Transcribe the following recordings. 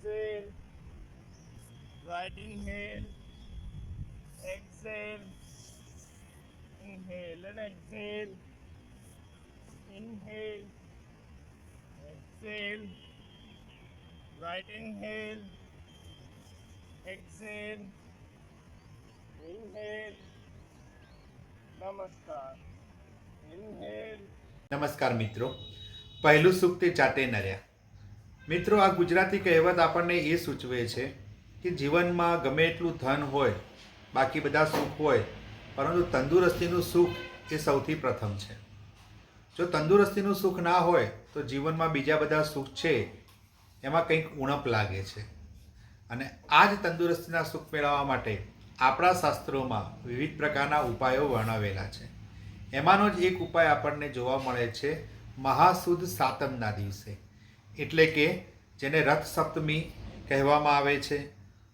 exhale, right inhale, exhale, inhale and exhale, inhale, exhale, right inhale, exhale, inhale, namaskar, inhale. નમસ્કાર મિત્રો. પહેલું સુખ તે જાતે નર્યા. મિત્રો, આ ગુજરાતી કહેવત આપણને એ સૂચવે છે કે જીવનમાં ગમે એટલું ધન હોય, બાકી બધા સુખ હોય, પરંતુ તંદુરસ્તીનું સુખ એ સૌથી પ્રથમ છે. જો તંદુરસ્તીનું સુખ ના હોય તો જીવનમાં બીજા બધા સુખ છે એમાં કંઈક ઉણપ લાગે છે. અને આ જ તંદુરસ્તીના સુખ મેળવવા માટે આપણા શાસ્ત્રોમાં વિવિધ પ્રકારના ઉપાયો વર્ણવેલા છે. એમાંનો જ એક ઉપાય આપણને જોવા મળે છે મહાસુદ સાતમના દિવસે, એટલે કે જેને રથ સપ્તમી કહેવામાં આવે છે,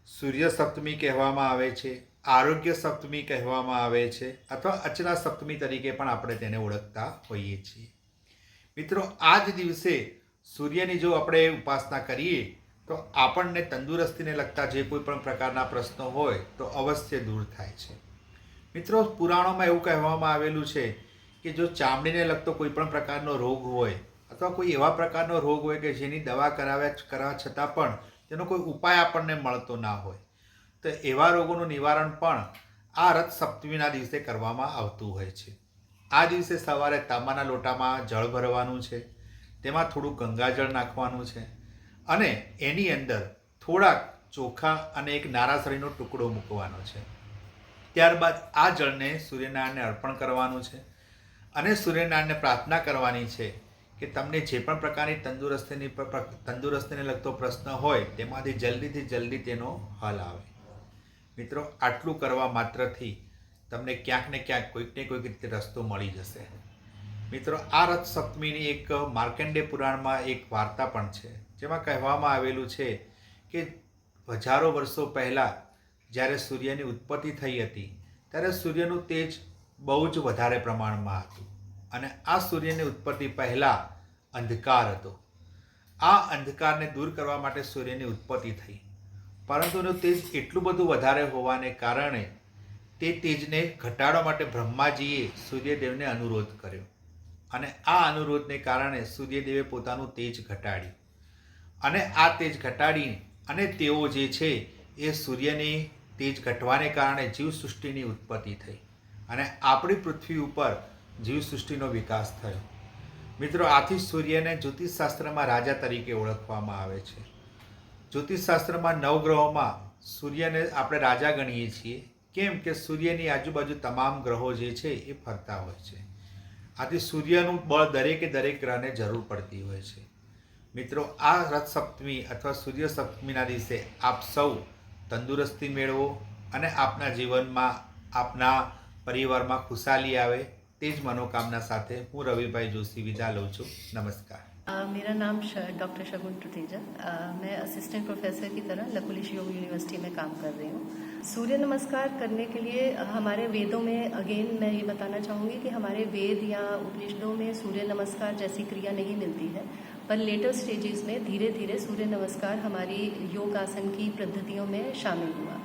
સૂર્ય સપ્તમી કહેવામાં આવે છે, આરોગ્ય સપ્તમી કહેવામાં આવે છે, અથવા અચલા સપ્તમી તરીકે પણ આપણે તેને ઓળખતા હોઈએ છીએ. મિત્રો, આ જ દિવસે સૂર્યની જો આપણે ઉપાસના કરીએ તો આપણને તંદુરસ્તીને લગતા જે કોઈ પણ પ્રકારના પ્રશ્નો હોય તો અવશ્ય દૂર થાય છે. મિત્રો, પુરાણોમાં એવું કહેવામાં આવેલું છે કે જો ચામડીને લગતો કોઈ પણ પ્રકારનો રોગ હોય અથવા કોઈ એવા પ્રકારનો રોગ હોય કે જેની દવા કરવા છતાં પણ તેનો કોઈ ઉપાય આપણને મળતો ના હોય, તો એવા રોગોનું નિવારણ પણ આ રથ સપ્તમીના દિવસે કરવામાં આવતું હોય છે. આ દિવસે સવારે તાંબાના લોટામાં જળ ભરવાનું છે, તેમાં થોડું ગંગાજળ નાખવાનું છે અને એની અંદર થોડાક ચોખા અને એક નારાસળીનો ટુકડો મૂકવાનો છે. ત્યારબાદ આ જળને સૂર્યનારાયણને અર્પણ કરવાનું છે અને સૂર્યનારાયણને પ્રાર્થના કરવાની છે કે તમને જે પણ પ્રકારની તંદુરસ્તીને લગતો પ્રશ્ન હોય તેમાંથી જલ્દીથી જલ્દી તેનો હલ આવે. મિત્રો, આટલું કરવા માત્રથી તમને ક્યાંક ને ક્યાંક કોઈક ને કોઈક રીતે રસ્તો મળી જશે. મિત્રો, આ રથ સપ્તમીની એક માર્કંડેય પુરાણમાં એક વાર્તા પણ છે, જેમાં કહેવામાં આવેલું છે કે હજારો વર્ષો પહેલાં જ્યારે સૂર્યની ઉત્પત્તિ થઈ હતી ત્યારે સૂર્યનું તેજ બહુ જ વધારે પ્રમાણમાં હતું અને આ સૂર્યની ઉત્પત્તિ પહેલાં અંધકાર હતો. આ અંધકારને દૂર કરવા માટે સૂર્યની ઉત્પત્તિ થઈ, પરંતુ એનું તેજ એટલું બધું વધારે હોવાને કારણે તે તેજને ઘટાડવા માટે બ્રહ્માજીએ સૂર્યદેવને અનુરોધ કર્યો અને આ અનુરોધને કારણે સૂર્યદેવે પોતાનું તેજ ઘટાડ્યું અને આ તેજ ઘટાડી અને તેઓ જે છે એ સૂર્યની તેજ ઘટવાને કારણે જીવસૃષ્ટિની ઉત્પત્તિ થઈ અને આપણી પૃથ્વી ઉપર જીવસૃષ્ટિનો વિકાસ થયો. મિત્રો, આથી સૂર્યને જ્યોતિષશાસ્ત્રમાં રાજા તરીકે ઓળખવામાં આવે છે. જ્યોતિષશાસ્ત્રમાં નવગ્રહોમાં સૂર્યને આપણે રાજા ગણીએ છીએ. કેમ કે સૂર્યની આજુબાજુ તમામ ગ્રહો જે છે એ ફરતા હોય છે. આથી સૂર્યનું બળ દરેકે દરેક ગ્રહને જરૂર પડતી હોય છે. મિત્રો, આ રથ સપ્તમી અથવા સૂર્ય સપ્તમીના દિવસે આપ સૌ તંદુરસ્તી મેળવો અને આપના જીવનમાં આપના પરિવારમાં ખુશાલી આવે, તે જ मनोकामना સાથે હું રવિભાઈ જોશી વિદા લઉં છું. नमस्कार. मेरा नाम डॉक्टर शगुन टुटेजा। मैं असिस्टेंट प्रोफेसर की तरह लकुलिश योग यूनिवर्सिटी में काम कर रही हूँ। सूर्य नमस्कार करने के लिए हमारे वेदों में अगेन मैं ये बताना चाहूँगी कि हमारे वेद या उपनिषदों में सूर्य नमस्कार जैसी क्रिया नहीं मिलती है, पर लेटर स्टेजेस में धीरे धीरे सूर्य नमस्कार हमारी योग आसन की पद्धतियों में शामिल हुआ।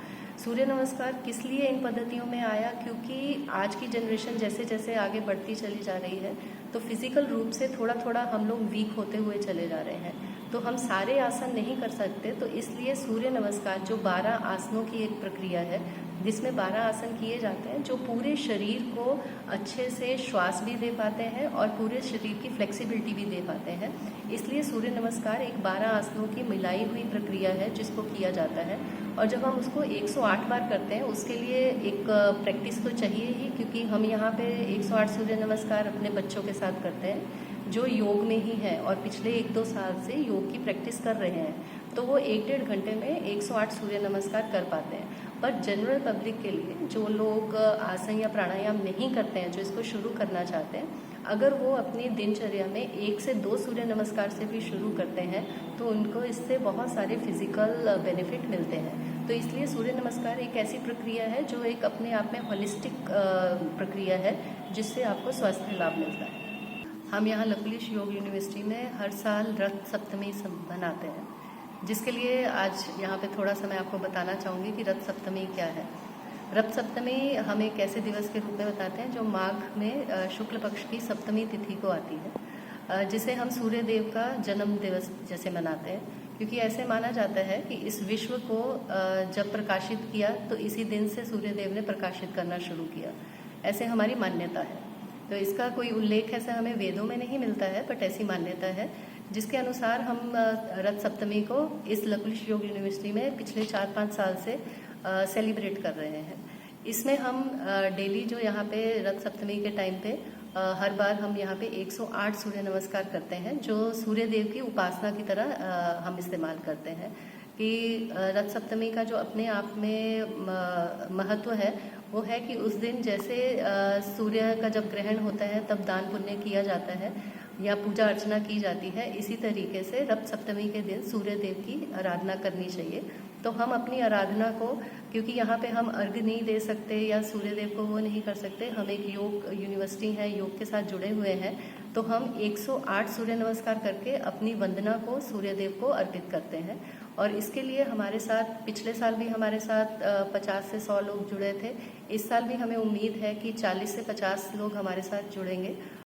सूर्य नमस्कार किस लिए इन पद्धतियों में आया? क्योंकि आज की जनरेशन जैसे जैसे आगे बढ़ती चली जा रही है तो फिजिकल रूप से थोड़ा थोड़ा हम लोग वीक होते हुए चले जा रहे हैं, तो हम सारे आसन नहीं कर सकते। तो इसलिए सूर्य नमस्कार जो 12 आसनों की एक प्रक्रिया है जिसमें 12 आसन किए जाते हैं जो पूरे शरीर को अच्छे से श्वास भी दे पाते हैं और पूरे शरीर की फ्लेक्सिबिलिटी भी दे पाते हैं। इसलिए सूर्य नमस्कार एक 12 आसनों की मिलाई हुई प्रक्रिया है जिसको किया जाता है। और जब हम उसको 108 बार करते हैं उसके लिए एक प्रैक्टिस तो चाहिए ही, क्योंकि हम यहाँ पे 108 सूर्य नमस्कार अपने बच्चों के साथ करते हैं जो योग में ही है और पिछले 1-2 साल से योग की प्रैक्टिस कर रहे हैं, तो वो 1-1.5 घंटे में 108 सूर्य नमस्कार कर पाते हैं। पर जनरल पब्लिक के लिए जो लोग आसन या प्राणायाम नहीं करते हैं, जो इसको शुरू करना चाहते हैं, अगर वो अपनी दिनचर्या में 1 से 2 सूर्य नमस्कार से भी शुरू करते हैं तो उनको इससे बहुत सारे फिजिकल बेनिफिट मिलते हैं। तो इसलिए सूर्य नमस्कार एक ऐसी प्रक्रिया है जो एक अपने आप में होलिस्टिक प्रक्रिया है जिससे आपको स्वास्थ्य लाभ मिलता है। हम यहाँ लकुलिश योग यूनिवर्सिटी में हर साल रथ सप्तमी मनाते हैं। जिसके लिए आज यहाँ पे थोड़ा सा मैं आपको बताना चाहूँगी कि रथ सप्तमी क्या है। रथ सप्तमी हम एक ऐसे दिवस के रूप में बताते हैं जो माघ में शुक्ल पक्ष की सप्तमी तिथि को आती है, जिसे हम सूर्य देव का जन्म दिवस जैसे मनाते हैं, क्योंकि ऐसे माना जाता है कि इस विश्व को जब प्रकाशित किया तो इसी दिन से सूर्य देव ने प्रकाशित करना शुरू किया, ऐसे हमारी मान्यता है। तो इसका कोई उल्लेख ऐसा हमें वेदों में नहीं मिलता है, बट ऐसी मान्यता है जिसके अनुसार हम रथ सप्तमी को इस लकुलिश योग यूनिवर्सिटी में पिछले 4-5 साल से सेलिब्रेट कर रहे हैं। इसमें हम डेली जो यहाँ पे रथ सप्तमी के टाइम पे हर बार हम यहाँ पे 108 सूर्य नमस्कार करते हैं, जो सूर्य देव की उपासना की तरह हम इस्तेमाल करते हैं। कि रथ सप्तमी का जो अपने आप में महत्व है वो है कि उस दिन जैसे सूर्य का जब ग्रहण होता है तब दान पुण्य किया जाता है या पूजा अर्चना की जाती है, इसी तरीके से रथ सप्तमी के दिन सूर्य देव की आराधना करनी चाहिए। तो हम अपनी आराधना को, क्योंकि यहाँ पे हम अर्घ नहीं दे सकते या सूर्य देव को वो नहीं कर सकते, हम एक योग यूनिवर्सिटी है, योग के साथ जुड़े हुए हैं, तो हम 108 सूर्य नमस्कार करके अपनी वंदना को सूर्य देव को अर्पित करते हैं। और इसके लिए हमारे साथ पिछले साल भी हमारे साथ 50 से 100 लोग जुड़े थे। इस साल भी हमें उम्मीद है कि 40 से 50 लोग हमारे साथ जुड़ेंगे